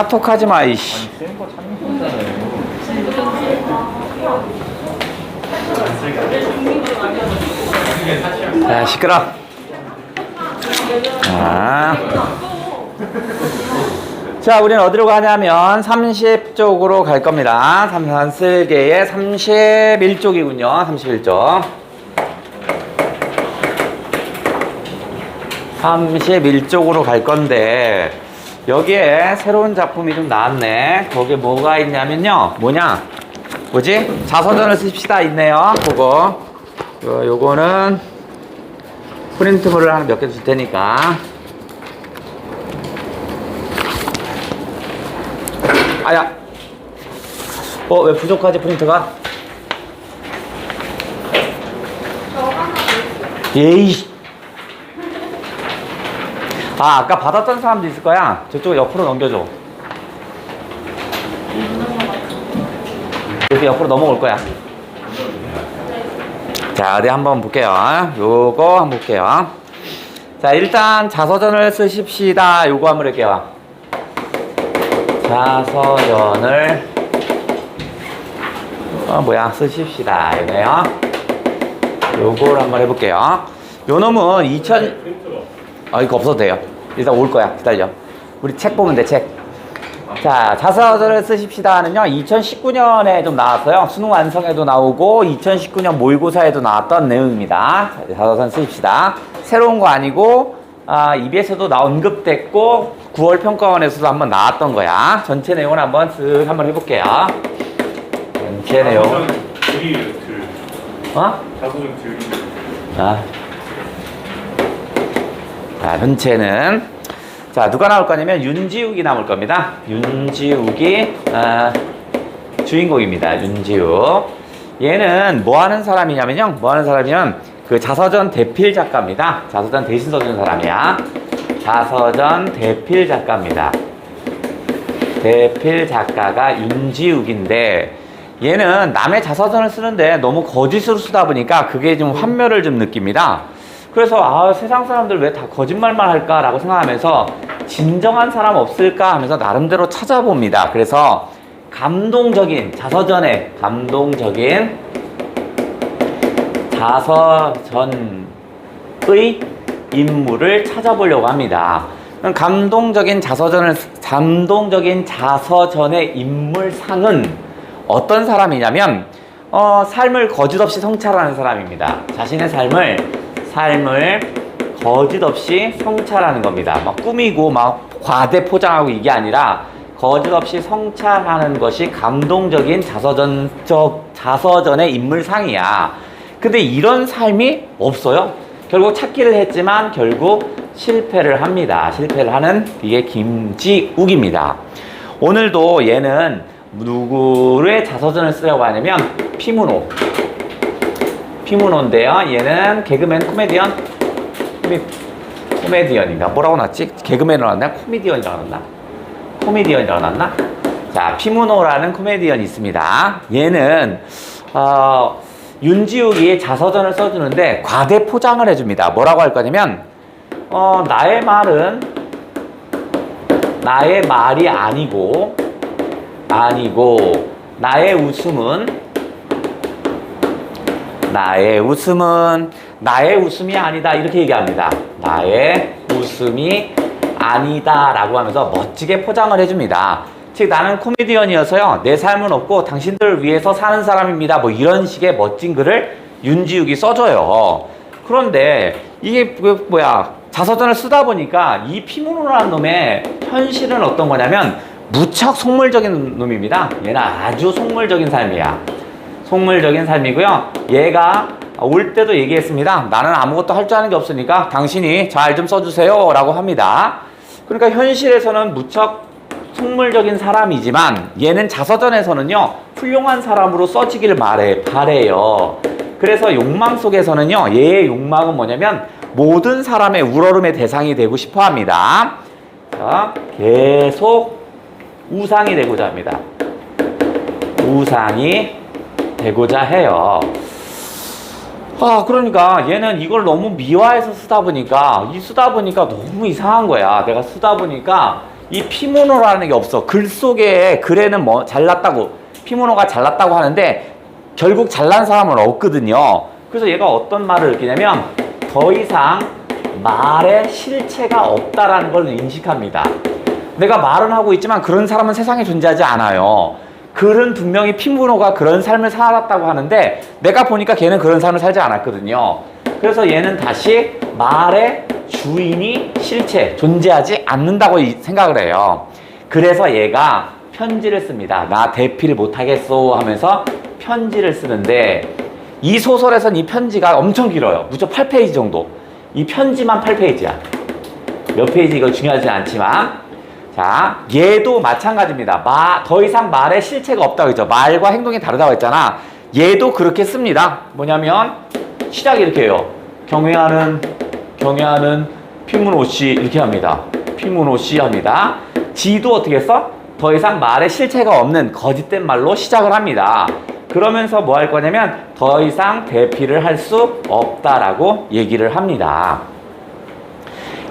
카톡 하지 마, 이씨. 아니 센거 찾는 거잖아요. 야, 시끄러. 자, 우리는 어디로 가냐면 30쪽으로 갈 겁니다. 삼산슬계의 31쪽이군요. 31쪽. 31쪽으로 갈 건데 여기에 새로운 작품이 좀 나왔네. 거기에 뭐가 있냐면요. 뭐지? 자서전을 씁시다 있네요. 그거. 요거는 프린트물을 하나 몇 개 줄 테니까. 아야. 왜 부족하지, 프린트가? 예이. 아까 받았던 사람도 있을 거야. 저쪽 옆으로 넘겨줘. 이렇게 옆으로 넘어올 거야. 자, 어디 한번 볼게요. 요거 한번 볼게요. 자, 일단 자서전을 쓰십시다. 요거 한번 할게요. 자서전을 쓰십시다. 이거네요. 요걸 한번 해볼게요. 요 놈은 이거 없어도 돼요. 일단 올 거야. 기다려. 우리 책 보면 돼, 책. 자, 자서전을 쓰십시다는요, 2019년에 좀 나왔어요. 수능 완성에도 나오고, 2019년 모의고사에도 나왔던 내용입니다. 자, 자서전 쓰십시다. 새로운 거 아니고, EBS에도 언급됐고, 9월 평가원에서도 한번 나왔던 거야. 전체 내용을 한번 쓱 한번 해볼게요. 전체 내용. 자서전 드릴. 자, 전체는 자, 누가 나올 거냐면 윤지욱이 나올 겁니다. 윤지욱이 주인공입니다. 윤지욱. 얘는 뭐 하는 사람이냐면요. 그 자서전 대필 작가입니다. 자서전 대신 써주는 사람이야. 자서전 대필 작가입니다. 대필 작가가 윤지욱인데 얘는 남의 자서전을 쓰는데 너무 거짓으로 쓰다 보니까 그게 좀 환멸을 좀 느낍니다. 그래서 세상 사람들 왜 다 거짓말만 할까라고 생각하면서 진정한 사람 없을까 하면서 나름대로 찾아봅니다. 그래서 감동적인 자서전의 감동적인 자서전의 인물을 찾아보려고 합니다. 감동적인 자서전의 인물상은 어떤 사람이냐면 삶을 거짓 없이 성찰하는 사람입니다. 자신의 삶을 거짓 없이 성찰하는 겁니다. 막 꾸미고 막 과대 포장하고 이게 아니라 거짓 없이 성찰하는 것이 감동적인 자서전의 인물상이야. 근데 이런 삶이 없어요. 결국 찾기를 했지만 결국 실패를 합니다. 실패를 하는 이게 김지욱입니다. 오늘도 얘는 누구의 자서전을 쓰려고 하냐면 피문호인데요. 얘는 개그맨 코미디언인가? 뭐라고 나왔지? 개그맨으로 나왔나? 코미디언이라고 나왔나? 자, 피문호라는 코미디언이 있습니다. 얘는 윤지욱이 자서전을 써주는데 과대 포장을 해줍니다. 뭐라고 할 거냐면 나의 말은 나의 말이 아니고 나의 웃음은 나의 웃음이 아니다. 이렇게 얘기합니다. 나의 웃음이 아니다 라고 하면서 멋지게 포장을 해줍니다. 즉 나는 코미디언이어서요, 내 삶은 없고 당신들을 위해서 사는 사람입니다. 뭐 이런 식의 멋진 글을 윤지욱이 써줘요. 그런데 이게 자서전을 쓰다 보니까 이 피문호라는 놈의 현실은 어떤 거냐면 무척 속물적인 놈입니다. 얘는 아주 속물적인 삶이야. 속물적인 삶이고요. 얘가 올 때도 얘기했습니다. 나는 아무것도 할 줄 아는 게 없으니까 당신이 잘 좀 써주세요 라고 합니다. 그러니까 현실에서는 무척 속물적인 사람이지만 얘는 자서전에서는요, 훌륭한 사람으로 써지길 바래요. 그래서 욕망 속에서는요, 얘의 욕망은 뭐냐면 모든 사람의 우러름의 대상이 되고 싶어 합니다. 자, 계속 우상이 되고자 합니다. 우상이 되고자 해요. 그러니까 얘는 이걸 너무 미화해서 쓰다 보니까 너무 이상한 거야. 내가 쓰다 보니까 이 피모노라는 게 없어. 글 속에 글에는 뭐 잘났다고 피모노가 잘났다고 하는데 결국 잘난 사람은 없거든요. 그래서 얘가 어떤 말을 느끼냐면 더 이상 말에 실체가 없다라는 걸 인식합니다. 내가 말은 하고 있지만 그런 사람은 세상에 존재하지 않아요. 글은 분명히 피모노가 그런 삶을 살았다고 하는데 내가 보니까 걔는 그런 삶을 살지 않았거든요. 그래서 얘는 다시 말의 주인이 실체, 존재하지 않는다고 생각을 해요. 그래서 얘가 편지를 씁니다. 나 대피를 못하겠소 하면서 편지를 쓰는데 이 소설에선 이 편지가 엄청 길어요. 무려 8페이지 정도. 이 편지만 8페이지야. 몇 페이지 이거 중요하지 않지만 자, 얘도 마찬가지입니다. 더 이상 말에 실체가 없다고 했죠. 말과 행동이 다르다고 했잖아. 얘도 그렇게 씁니다. 뭐냐면 시작이 이렇게 해요. 경외하는 피문호 씨 이렇게 합니다. 피문호 씨 합니다. 지도 어떻게 했어? 더 이상 말에 실체가 없는 거짓된 말로 시작을 합니다. 그러면서 뭐 할 거냐면 더 이상 대피를 할 수 없다라고 얘기를 합니다.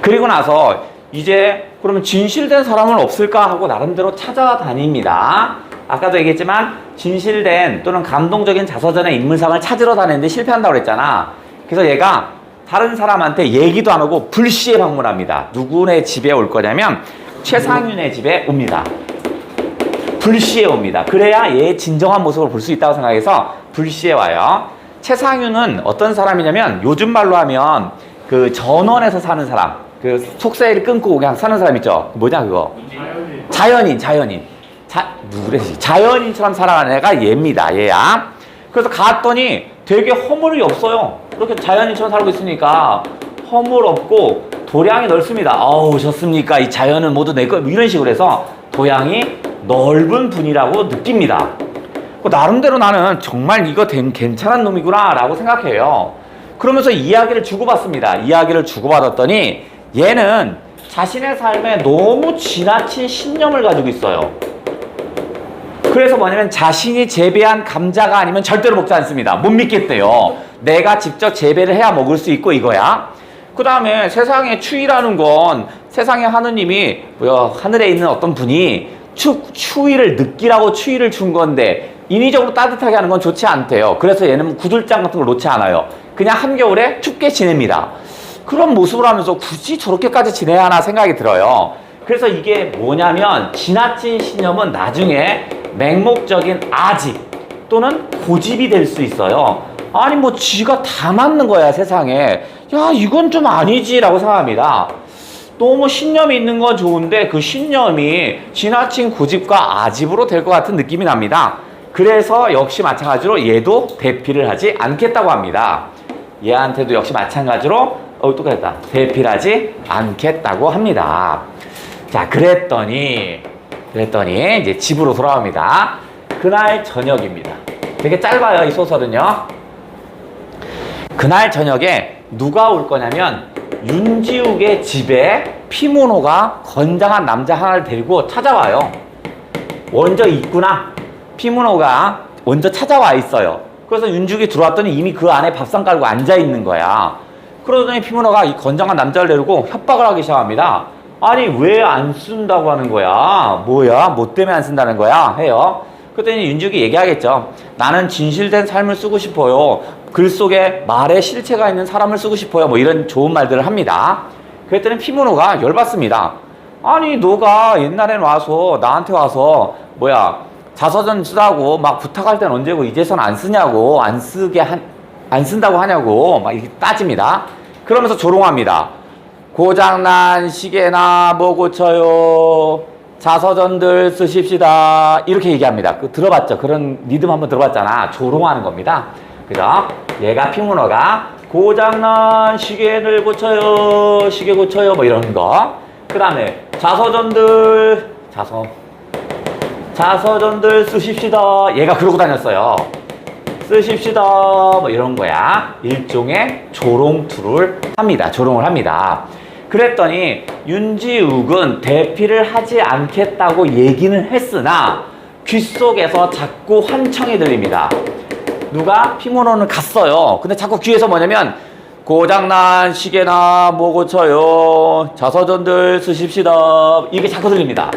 그리고 나서 이제 그러면 진실된 사람은 없을까 하고 나름대로 찾아다닙니다. 아까도 얘기했지만 진실된 또는 감동적인 자서전의 인물상을 찾으러 다니는데 실패한다고 그랬잖아. 그래서 얘가 다른 사람한테 얘기도 안 하고 불시에 방문합니다. 누구네 집에 올 거냐면 최상윤의 집에 옵니다. 불시에 옵니다. 그래야 얘의 진정한 모습을 볼 수 있다고 생각해서 불시에 와요. 최상윤은 어떤 사람이냐면 요즘 말로 하면 그 전원에서 사는 사람, 그 속세를 끊고 그냥 사는 사람 있죠. 뭐냐 그거? 자연인. 누구래지? 자연인처럼 살아가는 애가 얘입니다. 얘야. 그래서 갔더니 되게 허물이 없어요. 이렇게 자연인처럼 살고 있으니까 허물 없고 도량이 넓습니다. 어우 좋습니까? 이 자연은 모두 내 거. 이런 식으로 해서 도량이 넓은 분이라고 느낍니다. 나름대로 나는 정말 이거 괜찮은 놈이구나 라고 생각해요. 그러면서 이야기를 주고받습니다. 이야기를 주고받았더니 얘는 자신의 삶에 너무 지나친 신념을 가지고 있어요. 그래서 뭐냐면 자신이 재배한 감자가 아니면 절대로 먹지 않습니다. 못 믿겠대요. 내가 직접 재배를 해야 먹을 수 있고 이거야. 그 다음에 세상에 추위라는 건 세상에 하느님이 하늘에 있는 어떤 분이 추위를 느끼라고 추위를 준 건데 인위적으로 따뜻하게 하는 건 좋지 않대요. 그래서 얘는 구들장 같은 걸 놓지 않아요. 그냥 한겨울에 춥게 지냅니다. 그런 모습을 하면서 굳이 저렇게까지 지내야 하나 생각이 들어요. 그래서 이게 뭐냐면 지나친 신념은 나중에 맹목적인 아집 또는 고집이 될 수 있어요. 아니 뭐 지가 다 맞는 거야 세상에. 야 이건 좀 아니지 라고 생각합니다. 너무 신념이 있는 건 좋은데 그 신념이 지나친 고집과 아집으로 될 것 같은 느낌이 납니다. 그래서 역시 마찬가지로 얘도 대피를 하지 않겠다고 합니다. 얘한테도 역시 마찬가지로 똑같다. 대피를 하지 않겠다고 합니다. 자 그랬더니 이제 집으로 돌아옵니다. 그날 저녁입니다. 되게 짧아요 이 소설은요. 그날 저녁에 누가 올 거냐면 윤지욱의 집에 피문호가 건장한 남자 하나를 데리고 찾아와요. 먼저 있구나. 피문호가 먼저 찾아와 있어요. 그래서 윤지욱이 들어왔더니 이미 그 안에 밥상 깔고 앉아 있는 거야. 그러더니 피문호가 이 건장한 남자를 데리고 협박을 하기 시작합니다. 아니 왜 안 쓴다고 하는 거야? 뭐야? 뭐 때문에 안 쓴다는 거야? 해요. 그랬더니 윤지욱이 얘기하겠죠. 나는 진실된 삶을 쓰고 싶어요. 글 속에 말에 실체가 있는 사람을 쓰고 싶어요. 뭐 이런 좋은 말들을 합니다. 그랬더니 피문호가 열받습니다. 아니 너가 옛날엔 와서 나한테 와서 자서전 쓰라고 막 부탁할 땐 언제고 이제선 안 쓰냐고 안 쓴다고 하냐고 막 이렇게 따집니다. 그러면서 조롱합니다. 고장난 시계나 뭐 고쳐요. 자서전들 쓰십시다. 이렇게 얘기합니다. 들어봤죠? 그런 리듬 한번 들어봤잖아. 조롱하는 겁니다. 그죠? 얘가 피문호가 고장난 시계를 고쳐요. 시계 고쳐요. 뭐 이런 거. 그 다음에 자서전들 쓰십시다. 얘가 그러고 다녔어요. 쓰십시다. 뭐 이런 거야. 일종의 조롱투를 합니다. 조롱을 합니다. 그랬더니 윤지욱은 대피를 하지 않겠다고 얘기는 했으나 귓속에서 자꾸 환청이 들립니다. 누가? 피문호는 갔어요. 근데 자꾸 귀에서 뭐냐면 고장난 시계나 뭐 고쳐요. 자서전들 쓰십시다. 이게 자꾸 들립니다.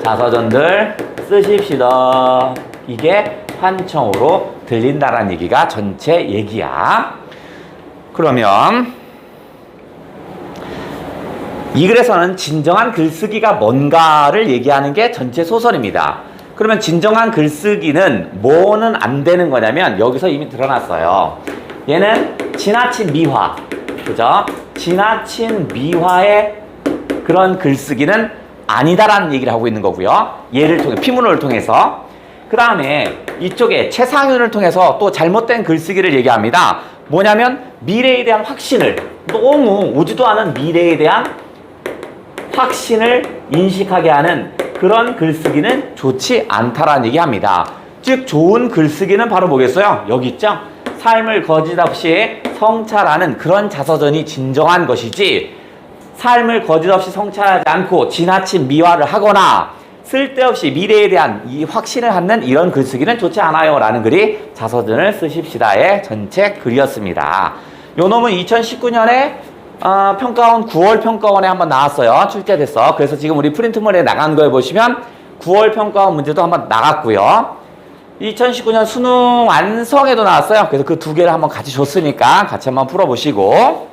자서전들 쓰십시다. 이게 환청으로 들린다라는 얘기가 전체 얘기야. 그러면 이 글에서는 진정한 글쓰기가 뭔가를 얘기하는 게 전체 소설입니다. 그러면 진정한 글쓰기는 뭐는 안 되는 거냐면 여기서 이미 드러났어요. 얘는 지나친 미화, 그죠? 지나친 미화의 그런 글쓰기는 아니다라는 얘기를 하고 있는 거고요. 얘를 통해, 피문호를 통해서. 그 다음에 이쪽에 최상윤을 통해서 또 잘못된 글쓰기를 얘기합니다. 뭐냐면 미래에 대한 확신을, 너무 오지도 않은 미래에 대한 확신을 인식하게 하는 그런 글쓰기는 좋지 않다라는 얘기합니다. 즉 좋은 글쓰기는 바로 뭐겠어요? 여기 있죠? 삶을 거짓 없이 성찰하는 그런 자서전이 진정한 것이지, 삶을 거짓 없이 성찰하지 않고 지나친 미화를 하거나 쓸데없이 미래에 대한 이 확신을 갖는 이런 글쓰기는 좋지 않아요 라는 글이 자서전을 쓰십시다의 전체 글이었습니다. 요 놈은 2019년에 평가원 9월 평가원에 한번 나왔어요. 출제됐어. 그래서 지금 우리 프린트물에 나간 거에 보시면 9월 평가원 문제도 한번 나갔고요. 2019년 수능 완성에도 나왔어요. 그래서 그 두 개를 한번 같이 줬으니까 같이 한번 풀어보시고.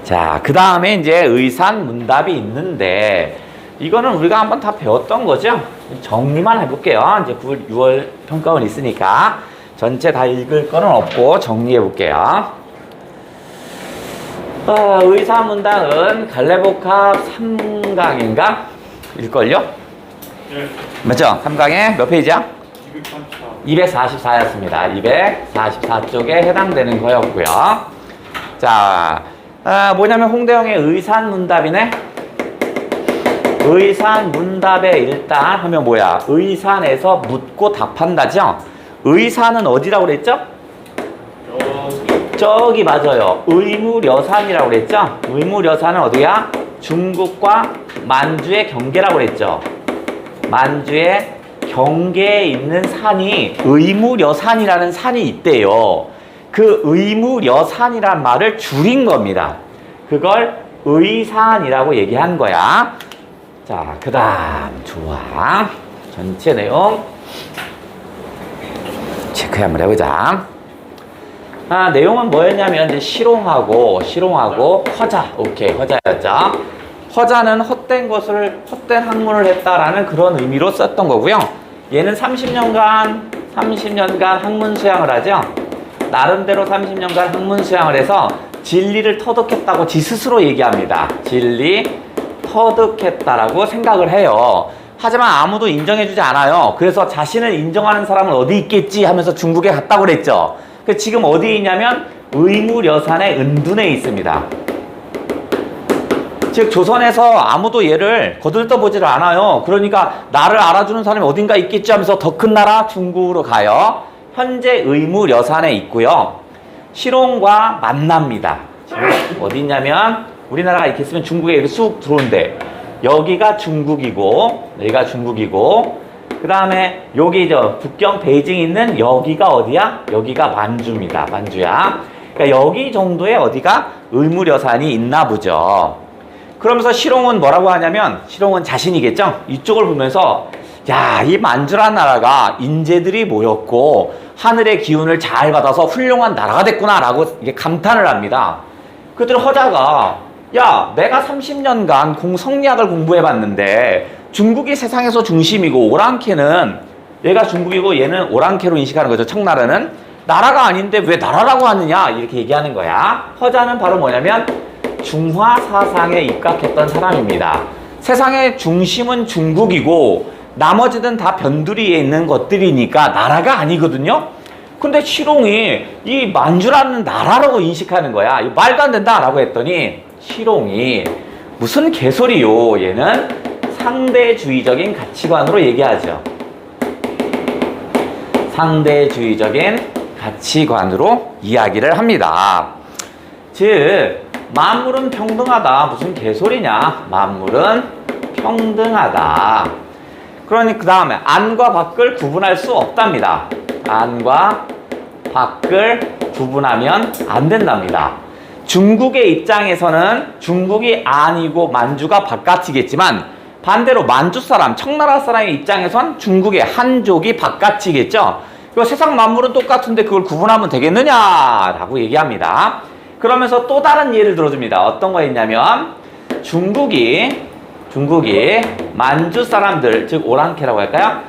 자, 그 다음에 이제 의산 문답이 있는데 이거는 우리가 한번 다 배웠던 거죠. 정리만 해볼게요. 이제 9월, 6월 평가원 있으니까 전체 다 읽을 거는 없고 정리해 볼게요. 의사문답은 갈래복합 3강인가? 일걸요? 네. 맞죠? 3강에 몇 페이지야? 234. 244였습니다. 244쪽에 해당되는 거였고요. 자, 뭐냐면 홍대영의 의산문답이네? 의산문답에 일단 하면 뭐야? 의산에서 묻고 답한다죠? 의산은 어디라고 그랬죠? 저기 맞아요. 의무려산이라고 그랬죠? 의무려산은 어디야? 중국과 만주의 경계라고 그랬죠? 만주의 경계에 있는 산이 의무려산이라는 산이 있대요. 그 의무려산이란 말을 줄인 겁니다. 그걸 의산이라고 얘기한 거야. 자, 그 다음 좋아. 전체 내용 체크 한번 해보자. 내용은 뭐였냐면 이제 실용하고 허자. 오케이, 허자였죠. 허자는 헛된 학문을 했다라는 그런 의미로 썼던 거고요. 얘는 30년간 학문 수양을 하죠. 나름대로 30년간 학문 수양을 해서 진리를 터득했다고 지 스스로 얘기합니다. 진리 터득했다라고 생각을 해요. 하지만 아무도 인정해주지 않아요. 그래서 자신을 인정하는 사람은 어디 있겠지 하면서 중국에 갔다고 그랬죠. 지금 어디에 있냐면 의무려산의 은둔에 있습니다. 즉 조선에서 아무도 얘를 거들떠보지를 않아요. 그러니까 나를 알아주는 사람이 어딘가 있겠지 하면서 더 큰 나라 중국으로 가요. 현재 의무려산에 있고요. 실온과 만납니다. 어디 있냐면 우리나라가 이렇게 있으면 중국에 이렇게 쑥 들어온대. 여기가 중국이고 여기가 중국이고 그 다음에 여기 북경 베이징 있는 여기가 어디야? 여기가 만주입니다. 만주야. 그러니까 여기 정도의 어디가 의무려산이 있나 보죠. 그러면서 실홍은 뭐라고 하냐면 실홍은 자신이겠죠? 이쪽을 보면서 야, 이 만주라는 나라가 인재들이 모였고 하늘의 기운을 잘 받아서 훌륭한 나라가 됐구나 라고 이게 감탄을 합니다. 그때 허자가 야, 내가 30년간 성리학을 공부해봤는데 중국이 세상에서 중심이고 오랑캐는 얘가 중국이고 얘는 오랑캐로 인식하는 거죠. 청나라는 나라가 아닌데 왜 나라라고 하느냐 이렇게 얘기하는 거야. 허자는 바로 뭐냐면 중화 사상에 입각했던 사람입니다. 세상의 중심은 중국이고 나머지는 다 변두리에 있는 것들이니까 나라가 아니거든요. 근데 실홍이 이 만주라는 나라라고 인식하는 거야. 이거 말도 안 된다라고 했더니 실홍이 무슨 개소리요. 얘는 상대주의적인 가치관으로 얘기하죠. 상대주의적인 가치관으로 이야기를 합니다. 즉 만물은 평등하다. 무슨 개소리냐. 만물은 평등하다. 그러니 그 다음에 안과 밖을 구분할 수 없답니다. 안과 밖을 구분하면 안 된답니다. 중국의 입장에서는 중국이 안이고 만주가 바깥이겠지만 반대로 만주 사람, 청나라 사람의 입장에선 중국의 한족이 바깥이겠죠. 이거 세상 만물은 똑같은데 그걸 구분하면 되겠느냐라고 얘기합니다. 그러면서 또 다른 예를 들어줍니다. 어떤 거 있냐면 중국이 만주 사람들, 즉 오랑캐라고 할까요?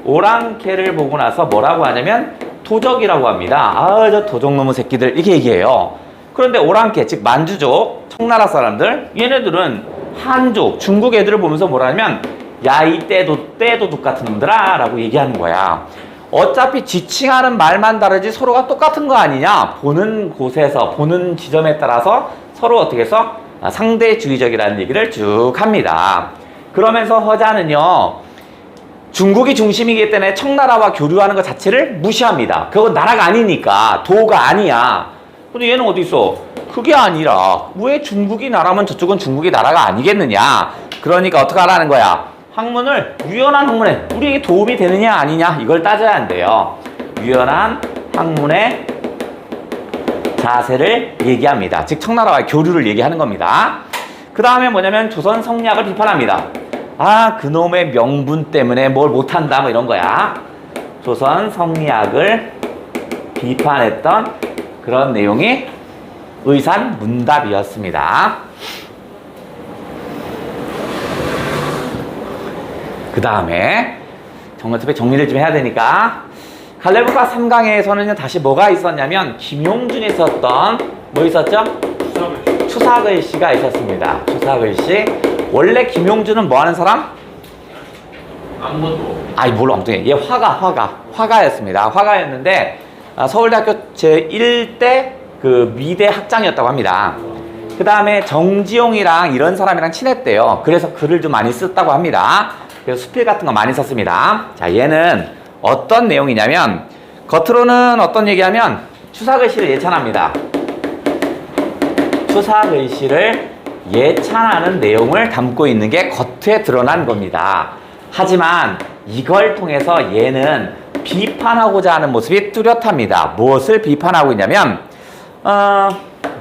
오랑캐를 보고 나서 뭐라고 하냐면 도적이라고 합니다. 아, 저 도적놈의 새끼들 이렇게 얘기해요. 그런데 오랑캐, 즉 만주족, 청나라 사람들, 얘네들은 한족, 중국 애들을 보면서 뭐라 하냐면 야, 이 떼도둑 같은 놈들아 라고 얘기하는 거야. 어차피 지칭하는 말만 다르지 서로가 똑같은 거 아니냐? 보는 곳에서, 보는 지점에 따라서 서로 어떻게 해서 상대주의적이라는 얘기를 쭉 합니다. 그러면서 허자는요, 중국이 중심이기 때문에 청나라와 교류하는 것 자체를 무시합니다. 그건 나라가 아니니까, 도가 아니야. 근데 얘는 어디 있어? 그게 아니라 왜 중국이 나라면 저쪽은 중국이 나라가 아니겠느냐? 그러니까 어떻게 하라는 거야? 학문을 유연한 학문에 우리에게 도움이 되느냐 아니냐 이걸 따져야 한대요. 유연한 학문의 자세를 얘기합니다. 즉 청나라와의 교류를 얘기하는 겁니다. 그 다음에 뭐냐면 조선 성리학을 비판합니다. 아, 그놈의 명분 때문에 뭘 못한다 뭐 이런 거야. 조선 성리학을 비판했던 그런 내용이 의산문답이었습니다. 그 다음에 정리를 좀 해야 되니까 갈래부가 3강에서는 다시 뭐가 있었냐면 김용준이 썼던 뭐 있었죠? 추사글씨가 있었습니다. 추사글씨. 원래 김용준은 뭐 하는 사람? 아무것도. 아이 몰라 아무튼 얘 화가였습니다. 화가였는데 서울대학교 제1대 그 미대 학장이었다고 합니다. 그 다음에 정지용이랑 이런 사람이랑 친했대요. 그래서 글을 좀 많이 썼다고 합니다. 그래서 수필 같은 거 많이 썼습니다. 자, 얘는 어떤 내용이냐면 겉으로는 어떤 얘기하면 추사글씨를 예찬합니다. 추사글씨를 예찬하는 내용을 담고 있는 게 겉에 드러난 겁니다. 하지만 이걸 통해서 얘는 비판하고자 하는 모습이 뚜렷합니다. 무엇을 비판하고 있냐면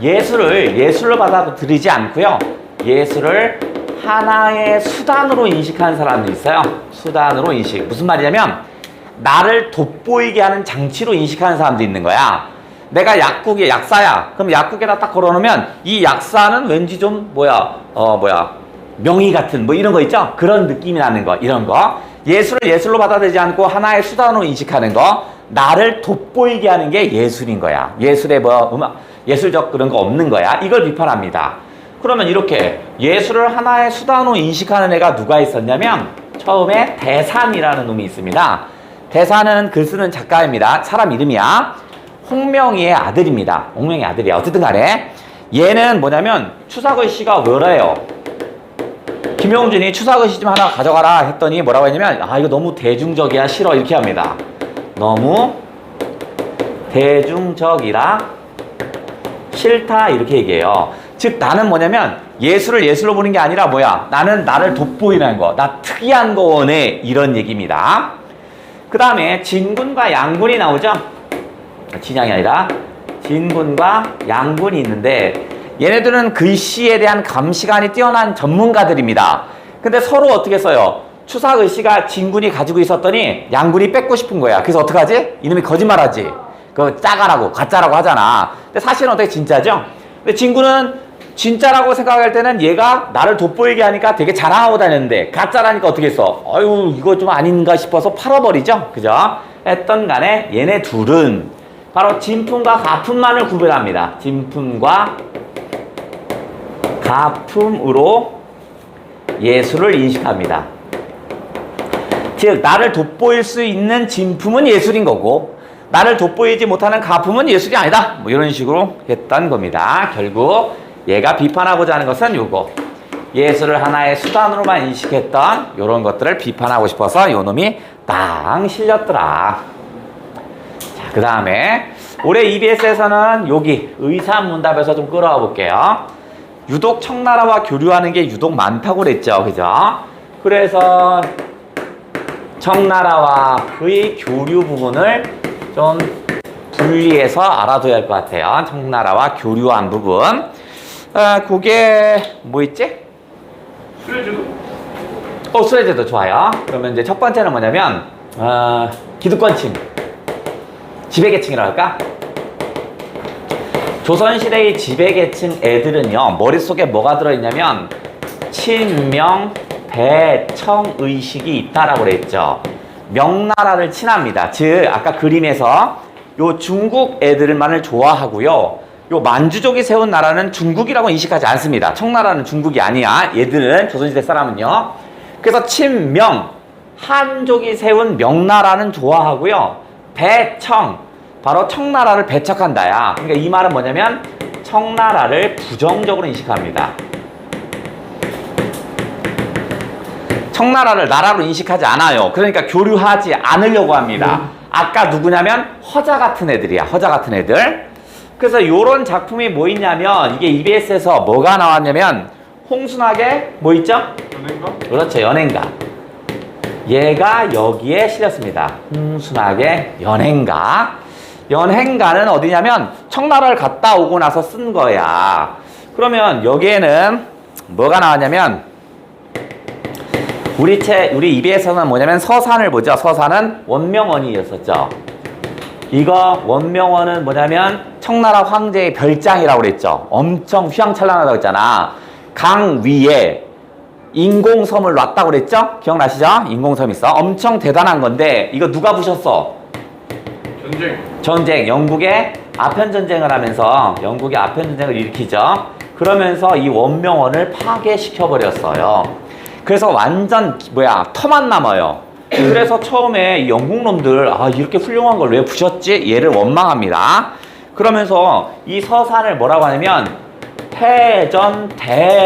예술을 받아들이지 않고요. 예술을 하나의 수단으로 인식하는 사람도 있어요. 수단으로 인식. 무슨 말이냐면 나를 돋보이게 하는 장치로 인식하는 사람도 있는 거야. 내가 약국의 약사야. 그럼 약국에다 딱 걸어놓으면 이 약사는 왠지 좀 명의 같은 뭐 이런 거 있죠? 그런 느낌이 나는 거. 이런 거. 예술을 예술로 받아들이지 않고 하나의 수단으로 인식하는 거. 나를 돋보이게 하는 게 예술인 거야. 예술에 예술적 그런 거 없는 거야. 이걸 비판합니다. 그러면 이렇게 예술을 하나의 수단으로 인식하는 애가 누가 있었냐면 처음에 대산이라는 놈이 있습니다. 대산은 글 쓰는 작가입니다. 사람 이름이야. 홍명희의 아들입니다. 홍명희 아들이야. 어쨌든 간에 얘는 뭐냐면 추사글씨가 뭐래요? 김용준이 추사글씨 좀 하나 가져가라 했더니 뭐라고 했냐면 아, 이거 너무 대중적이야, 싫어, 이렇게 합니다. 너무 대중적이라 싫다 이렇게 얘기해요. 즉 나는 뭐냐면 예술을 예술로 보는 게 아니라 뭐야, 나는 나를 돋보이는 거, 나 특이한 거 원해, 이런 얘기입니다. 그 다음에 진군과 양군이 나오죠. 진양이 아니라 진군과 양군이 있는데 얘네들은 글씨에 대한 감시관이 뛰어난 전문가들입니다. 근데 서로 어떻게 써요? 추사글씨가 진군이 가지고 있었더니 양군이 뺏고 싶은 거야. 그래서 어떡하지? 이놈이 거짓말하지. 그거 짜가라고 가짜라고 하잖아. 근데 사실은 어떻게 진짜죠? 근데 진군은 진짜라고 생각할 때는 얘가 나를 돋보이게 하니까 되게 자랑하고 다녔는데 가짜라니까 어떻게 했어? 아유, 이거 좀 아닌가 싶어서 팔아버리죠. 그죠? 했던 간에 얘네 둘은 바로 진품과 가품만을 구별합니다. 진품과 가품으로 예술을 인식합니다. 즉 나를 돋보일 수 있는 진품은 예술인 거고 나를 돋보이지 못하는 가품은 예술이 아니다. 뭐 이런 식으로 했던 겁니다. 결국 얘가 비판하고자 하는 것은 요거. 예술을 하나의 수단으로만 인식했던 요런 것들을 비판하고 싶어서 요놈이 땅 실렸더라. 자, 그 다음에 올해 EBS에서는 여기 의산문답에서 좀 끌어와 볼게요. 유독 청나라와 교류하는 게 유독 많다고 그랬죠. 그죠? 그래서 청나라와의 교류 부분을 좀 분리해서 알아둬야 할 것 같아요. 청나라와 교류한 부분. 그게 뭐 있지? 수혜주도? 수레제도 좋아요. 그러면 이제 첫 번째는 뭐냐면 기득권층, 지배계층이라고 할까? 조선시대의 지배계층 애들은요, 머릿속에 뭐가 들어있냐면 친명, 배청 의식이 있다라고 그랬죠. 명나라를 친합니다. 즉 아까 그림에서 요 중국 애들만을 좋아하고요, 요 만주족이 세운 나라는 중국이라고 인식하지 않습니다. 청나라는 중국이 아니야. 얘들은 조선시대 사람은요. 그래서 친명, 한족이 세운 명나라는 좋아하고요, 배청, 바로 청나라를 배척한다야. 그러니까 이 말은 뭐냐면 청나라를 부정적으로 인식합니다. 청나라를 나라로 인식하지 않아요. 그러니까 교류하지 않으려고 합니다. 아까 누구냐면 허자 같은 애들이야. 허자 같은 애들. 그래서 이런 작품이 뭐 있냐면, 이게 EBS에서 뭐가 나왔냐면 홍순학의 뭐 있죠? 연예인가? 그렇죠. 연행가. 얘가 여기에 실렸습니다. 홍순학의 연행가. 연행가는 어디냐면 청나라를 갔다 오고 나서 쓴 거야. 그러면 여기에는 뭐가 나왔냐면, 우리 EBS에서는 뭐냐면 서산을 보죠. 서산은 원명원이었었죠. 이거 원명원은 뭐냐면 청나라 황제의 별장이라고 그랬죠. 엄청 휘황찬란하다고 했잖아. 강 위에 인공섬을 놨다고 그랬죠. 기억나시죠? 인공섬 있어. 엄청 대단한 건데 이거 누가 부셨어? 전쟁. 영국의 아편전쟁을 하면서 영국의 아편전쟁을 일으키죠. 그러면서 이 원명원을 파괴시켜버렸어요. 그래서 완전 터만 남아요. 그래서 처음에 이 영국 놈들 이렇게 훌륭한 걸 왜 부셨지? 얘를 원망합니다. 그러면서 이 서산을 뭐라고 하냐면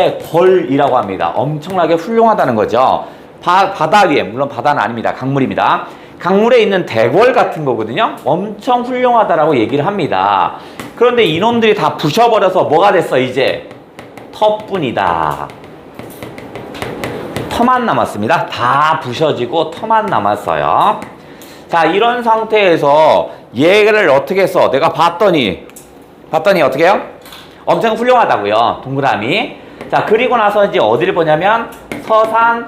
해전대궐이라고 합니다. 엄청나게 훌륭하다는 거죠. 바다 위에, 물론 바다는 아닙니다. 강물입니다. 강물에 있는 대궐 같은 거거든요. 엄청 훌륭하다라고 얘기를 합니다. 그런데 이놈들이 다 부셔버려서 뭐가 됐어? 이제 터뿐이다. 터만 남았습니다. 다 부셔지고 터만 남았어요. 자, 이런 상태에서 얘를 어떻게 했어? 내가 봤더니 어떻게 해요? 엄청 훌륭하다고요. 동그라미. 자, 그리고 나서 이제 어디를 보냐면 서산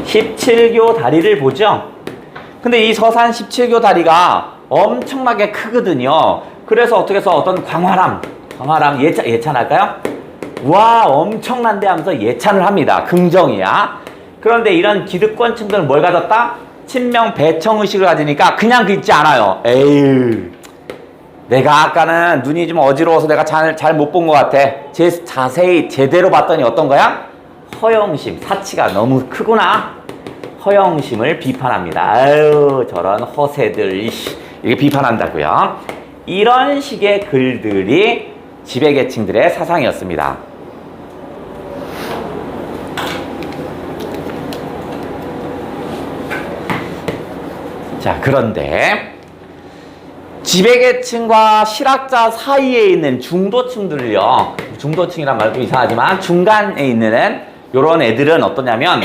17교 다리를 보죠. 근데 이 서산 17교 다리가 엄청나게 크거든요. 그래서 어떻게 해서 어떤 광활함 예찬할까요? 와, 엄청난데 하면서 예찬을 합니다. 긍정이야. 그런데 이런 기득권층들은 뭘 가졌다? 친명 배청 의식을 가지니까 그냥 긋지 않아요. 에휴, 내가 아까는 눈이 좀 어지러워서 내가 잘 못 본 것 같아. 자세히 제대로 봤더니 어떤 거야? 허영심, 사치가 너무 크구나. 허영심을 비판합니다. 아유, 저런 허세들, 이렇게 비판한다고요. 이런 식의 글들이 지배계층들의 사상이었습니다. 자, 그런데 지배계층과 실학자 사이에 있는 중도층들을요, 중도층이란 말도 이상하지만 중간에 있는 요런 애들은 어떠냐면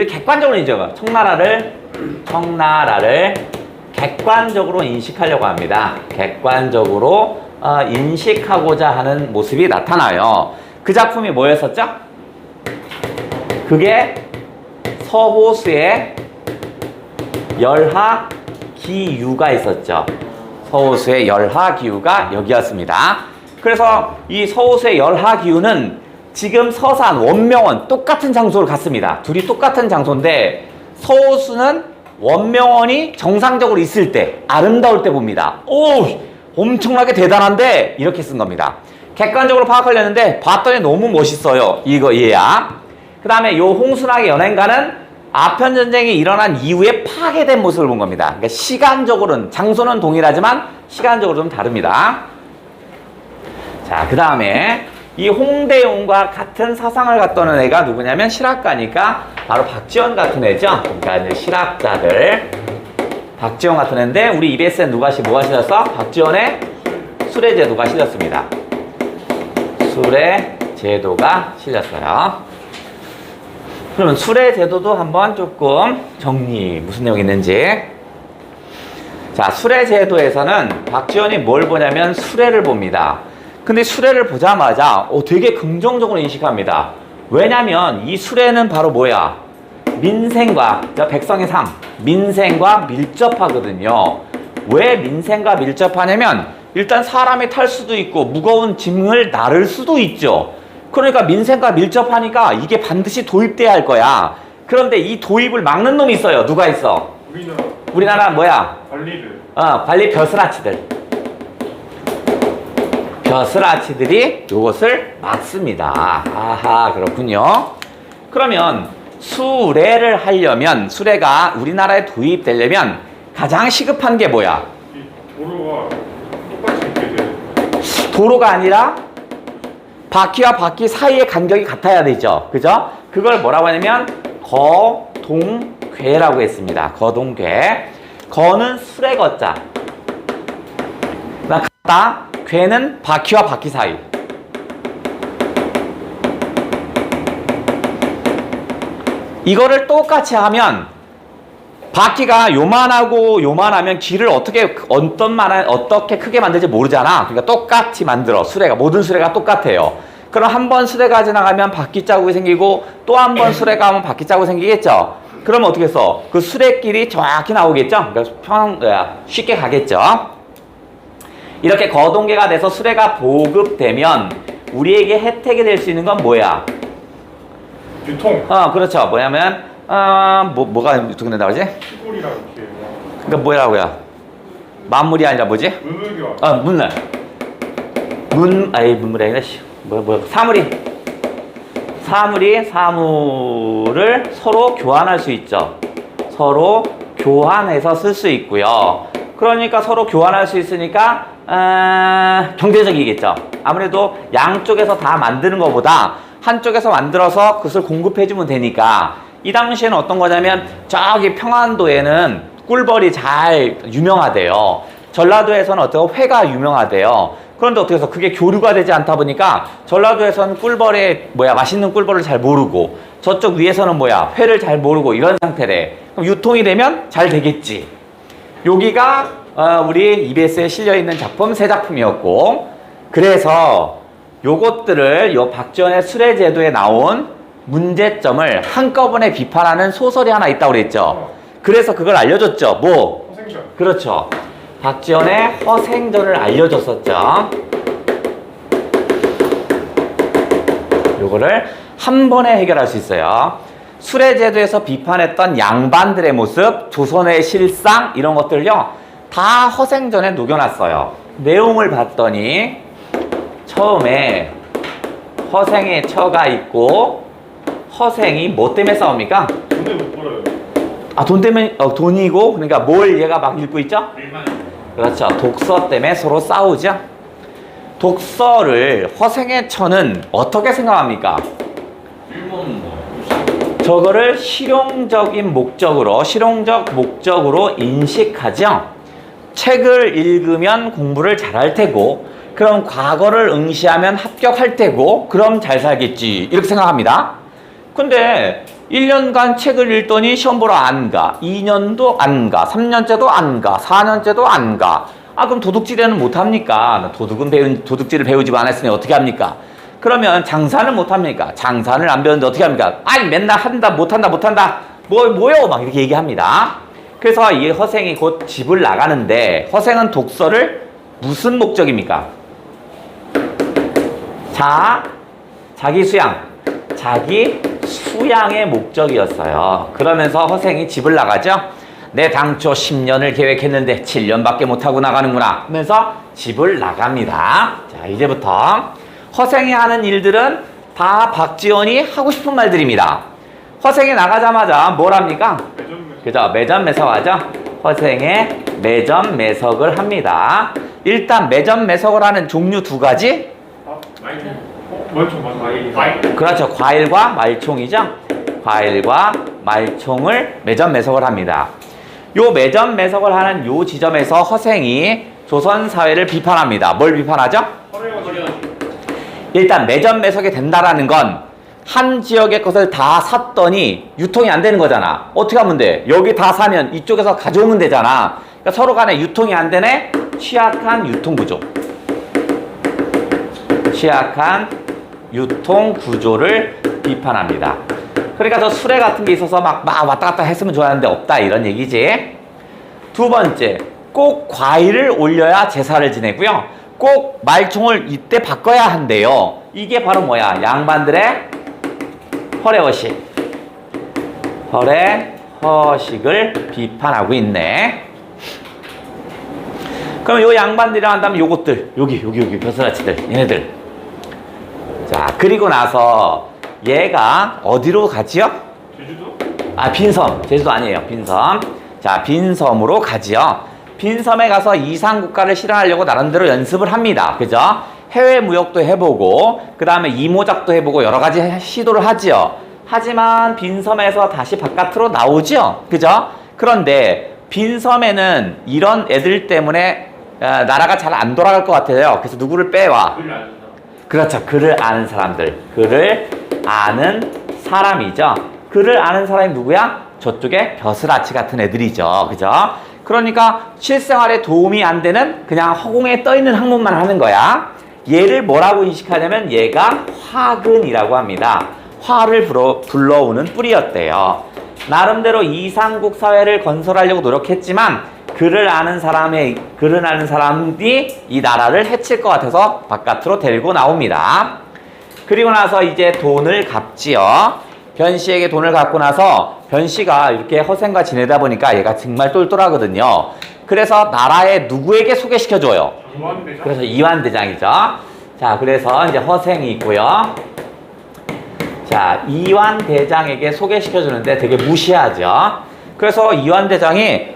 객관적으로 인정, 청나라를 객관적으로 인식하려고 합니다. 객관적으로 인식하고자 하는 모습이 나타나요. 그 작품이 뭐였었죠? 그게 서호수의 열하기유가 있었죠. 서호수의 열하기유가 여기였습니다. 그래서 이 서호수의 열하기유는 지금 서산, 원명원 똑같은 장소를 갔습니다. 둘이 똑같은 장소인데 서호수는 원명원이 정상적으로 있을 때, 아름다울 때 봅니다. 오, 엄청나게 대단한데 이렇게 쓴 겁니다. 객관적으로 파악하려는데 봤더니 너무 멋있어요. 이거 얘야. 그 다음에 요 홍순학의 연행가는 아편전쟁이 일어난 이후에 파괴된 모습을 본 겁니다. 그러니까 시간적으로는, 장소는 동일하지만 시간적으로 좀 다릅니다. 자, 그 다음에 이 홍대용과 같은 사상을 갖던 애가 누구냐면 실학가니까 바로 박지원 같은 애죠. 그러니까 이제 실학자들, 박지원 같은 애인데 우리 EBS엔 뭐가 실렸어? 박지원의 수레제도가 실렸습니다. 수레제도가 실렸어요. 그러면 수레제도도 한번 조금 정리, 무슨 내용이 있는지. 자, 수레제도에서는 박지원이 뭘 보냐면 수레를 봅니다. 근데 수레를 보자마자 되게 긍정적으로 인식합니다. 왜냐면 이 수레는 바로 뭐야? 민생과, 백성의 삶, 민생과 밀접하거든요. 왜 민생과 밀접하냐면 일단 사람이 탈 수도 있고 무거운 짐을 나를 수도 있죠. 그러니까 민생과 밀접하니까 이게 반드시 도입돼야 할 거야. 그런데 이 도입을 막는 놈이 있어요. 누가 있어? 우리나라 뭐야? 관리들. 관리 벼슬아치들. 벼슬아치들이 요것을 막습니다. 아하, 그렇군요. 그러면 수레를 하려면, 수레가 우리나라에 도입되려면 가장 시급한 게 뭐야? 이 도로가 똑같이 있게 돼. 도로가 아니라 바퀴와 바퀴 사이의 간격이 같아야 되죠. 그죠? 그걸 뭐라고 하냐면 거동괴라고 했습니다. 거동괴. 거는 수레 거자. 같다. 괴는 바퀴와 바퀴 사이. 이거를 똑같이 하면 바퀴가 요만하고 요만하면 길을 어떻게 크게 만들지 모르잖아. 그러니까 똑같이 만들어. 수레가, 모든 수레가 똑같아요. 그럼 한 번 수레가 지나가면 바퀴 자국이 생기고 또 한 번 수레가 하면 바퀴 자국이 생기겠죠. 그러면 어떻게 써? 그 수레끼리 정확히 나오겠죠. 그러니까 쉽게 가겠죠. 이렇게 거동계가 돼서 수레가 보급되면 우리에게 혜택이 될 수 있는 건 뭐야? 유통. 그렇죠. 뭐냐면 뭐가 유통된다 그러지? 시골이랑 이렇게. 그러니까 뭐라고요? 만물이 아니라 뭐지? 문물교환. 문물이 아니라 사물을 서로 교환할 수 있죠. 서로 교환해서 쓸 수 있고요. 그러니까 서로 교환할 수 있으니까 경제적이겠죠. 아무래도 양쪽에서 다 만드는 것보다 한쪽에서 만들어서 그것을 공급해주면 되니까. 이 당시에는 어떤 거냐면 저기 평안도에는 꿀벌이 잘 유명하대요. 전라도에서는 어떤 회가 유명하대요. 그런데 어떻게 해서 그게 교류가 되지 않다 보니까 전라도에서는 맛있는 꿀벌을 잘 모르고 저쪽 위에서는 회를 잘 모르고 이런 상태래. 그럼 유통이 되면 잘 되겠지. 여기가 우리 EBS에 실려있는 작품 세 작품이었고, 그래서 요것들을 박지원의 수레제도에 나온 문제점을 한꺼번에 비판하는 소설이 하나 있다고 그랬죠. 그래서 그걸 알려줬죠. 허생전. 그렇죠. 박지원의 허생전을 알려줬었죠. 요거를 한 번에 해결할 수 있어요. 수레제도에서 비판했던 양반들의 모습, 조선의 실상 이런 것들요 다 허생전에 녹여놨어요. 내용을 봤더니 처음에 허생의 처가 있고, 허생이 뭐 때문에 싸웁니까? 돈을 못 벌어요. 돈 때문에, 돈이고, 그러니까 뭘 얘가 막 읽고 있죠? 그렇죠. 독서 때문에 서로 싸우죠. 독서를 허생의 처는 어떻게 생각합니까? 저거를 실용적 목적으로 인식하죠. 책을 읽으면 공부를 잘할 테고, 그럼 과거를 응시하면 합격할 테고, 그럼 잘 살겠지. 이렇게 생각합니다. 근데 1년간 책을 읽더니 시험 보러 안 가. 2년도 안 가. 3년째도 안 가. 4년째도 안 가. 그럼 도둑질에는 못합니까? 도둑질을 배우지 않았으니 어떻게 합니까? 그러면 장사는 못합니까? 장사를 안 배우는데 어떻게 합니까? 맨날 못한다. 뭐요? 막 이렇게 얘기합니다. 그래서 이 허생이 곧 집을 나가는데, 허생은 독서를 무슨 목적입니까? 자기 수양의 목적이었어요. 그러면서 허생이 집을 나가죠. 내 당초 10년을 계획했는데 7년밖에 못하고 나가는구나 하면서 집을 나갑니다. 자, 이제부터 허생이 하는 일들은 다 박지원이 하고 싶은 말들입니다. 허생이 나가자마자 뭘 합니까? 그죠? 매점매석하죠? 허생의 매점매석을 합니다. 일단 매점매석을 하는 종류 두 가지. 말총. 그렇죠. 과일과 말총이죠. 과일과 말총을 매점매석을 합니다. 요 매점매석을 하는 요 지점에서 허생이 조선 사회를 비판합니다. 뭘 비판하죠? 일단 매점매석이 된다라는 건 한 지역의 것을 다 샀더니 유통이 안 되는 거잖아. 어떻게 하면 돼? 여기 다 사면 이쪽에서 가져오면 되잖아. 그러니까 서로 간에 유통이 안 되네. 취약한 유통 구조. 취약한 유통 구조를 비판합니다. 그러니까 저 수레 같은 게 있어서 막 왔다 갔다 했으면 좋았는데 없다 이런 얘기지. 두 번째, 꼭 과일을 올려야 제사를 지내고요. 꼭 말총을 이때 바꿔야 한대요. 이게 바로 뭐야? 양반들의 허례허식. 허례허식을 비판하고 있네. 그럼 요 양반들이랑 한다면 요것들, 여기 벼슬아치들, 얘네들. 자, 그리고 나서 얘가 어디로 가지요? 제주도? 아, 빈섬. 제주도 아니에요. 빈섬. 자, 빈섬으로 가지요. 빈섬에 가서 이상국가를 실현하려고 나름대로 연습을 합니다. 그죠? 해외 무역도 해보고, 그 다음에 이모작도 해보고, 여러 가지 시도를 하지요. 하지만 빈섬에서 다시 바깥으로 나오죠. 그죠? 그런데 빈섬에는 이런 애들 때문에 나라가 잘 안 돌아갈 것 같아요. 그래서 누구를 빼와? 글을 안 준다. 그렇죠. 글을 아는 사람들. 글을 아는 사람이죠. 글을 아는 사람이 누구야? 저쪽에 벼슬아치 같은 애들이죠. 그죠? 그러니까 실생활에 도움이 안 되는 그냥 허공에 떠 있는 학문만 하는 거야. 얘를 뭐라고 인식하냐면 얘가 화근이라고 합니다. 화를 불러오는 뿌리였대요. 나름대로 이상국 사회를 건설하려고 노력했지만 글을 아는 사람이 이 나라를 해칠 것 같아서 바깥으로 데리고 나옵니다. 그리고 나서 이제 돈을 갚지요. 변씨에게 돈을 갚고 나서 변씨가 이렇게 허생과 지내다 보니까 얘가 정말 똘똘하거든요. 그래서 나라에 누구에게 소개시켜줘요? 이완대장? 그래서 이완대장이죠. 자, 그래서 이제 허생이 있고요. 자, 이완대장에게 소개시켜주는데 되게 무시하죠. 그래서 이완대장이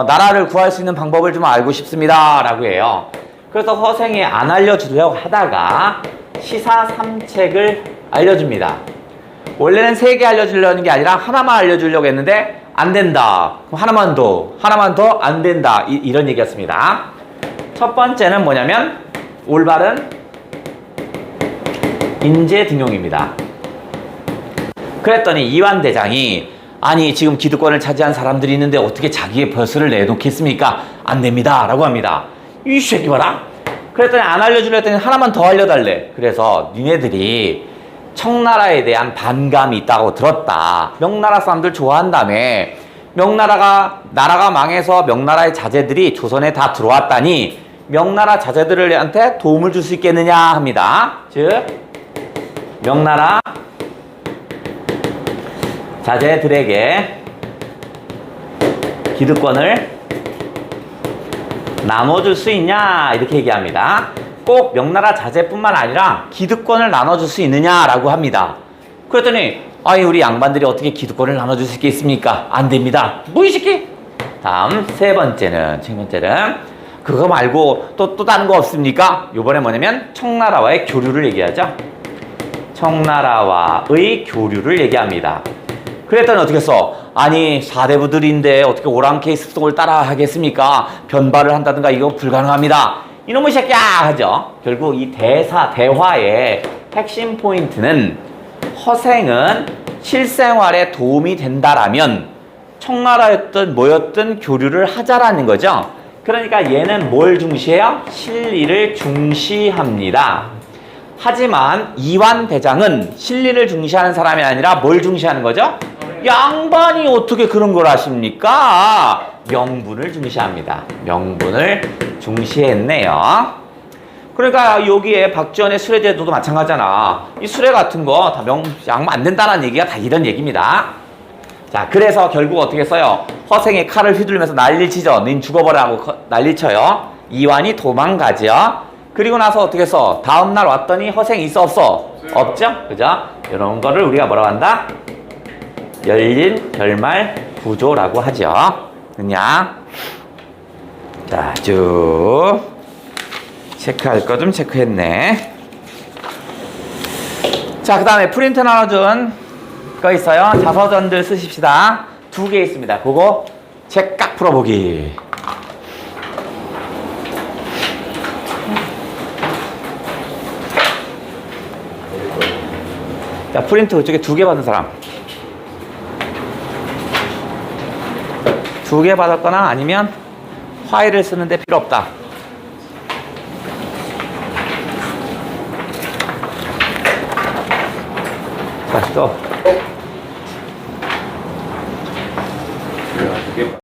나라를 구할 수 있는 방법을 좀 알고 싶습니다 라고 해요. 그래서 허생이 안 알려주려고 하다가 시사 3책을 알려줍니다. 원래는 3개 알려주려는 게 아니라 하나만 알려주려고 했는데 안 된다. 그럼 하나만 더 안 된다. 이런 얘기였습니다. 첫 번째는 뭐냐면 올바른 인재 등용입니다. 그랬더니 이완대장이 아니 지금 기득권을 차지한 사람들이 있는데 어떻게 자기의 벼슬을 내놓겠습니까? 안 됩니다 라고 합니다. 이 새끼 봐라. 그랬더니 안 알려주려 했더니 하나만 더 알려달래. 그래서 니네들이 청나라에 대한 반감이 있다고 들었다. 명나라 사람들 좋아한다며. 나라가 망해서 명나라의 자제들이 조선에 다 들어왔다니 명나라 자제들한테 도움을 줄 수 있겠느냐 합니다. 즉 명나라 자제들에게 기득권을 나눠줄 수 있냐 이렇게 얘기합니다. 꼭 명나라 자제뿐만 아니라 기득권을 나눠줄 수 있느냐라고 합니다. 그랬더니 아니 우리 양반들이 어떻게 기득권을 나눠줄 수 있겠습니까? 안 됩니다. 뭐 이 새끼? 다음 세 번째는 그거 말고 또 다른 거 없습니까? 요번에 뭐냐면 청나라와의 교류를 얘기하죠. 청나라와의 교류를 얘기합니다. 그랬더니 어떻게 써? 아니 사대부들인데 어떻게 오랑캐의 습성을 따라 하겠습니까? 변발을 한다든가 이거 불가능합니다. 이놈의 새끼야 하죠. 결국 이 대화의 핵심 포인트는 허생은 실생활에 도움이 된다라면 청나라였든 뭐였든 교류를 하자라는 거죠. 그러니까 얘는 뭘 중시해요? 실리를 중시합니다. 하지만 이완대장은 실리를 중시하는 사람이 아니라 뭘 중시하는 거죠? 양반이 어떻게 그런 걸 아십니까? 명분을 중시합니다. 명분을 중시했네요. 그러니까 여기에 박지원의 수레제도도 마찬가지잖아. 이 수레 같은 거 다 양반 안 된다는 얘기가 다 이런 얘기입니다. 자, 그래서 결국 어떻게 써요? 허생이 칼을 휘둘면서 난리치죠. 닌 죽어버라고 난리쳐요. 이완이 도망가죠. 그리고 나서 어떻게 써? 다음날 왔더니 허생이 있어 없어? 없죠? 그죠? 이런 거를 우리가 뭐라고 한다? 열린 결말 구조라고 하죠. 그냥 자, 쭉 체크할 거 좀 체크했네. 자, 그 다음에 프린트 나눠준 거 있어요. 자서전들 쓰십시다. 2개 있습니다. 그거 책 깍 풀어보기. 자, 프린트 그쪽에 2개 받은 사람. 두 개 받았거나 아니면 while을 쓰는데 필요 없다. 자, 또.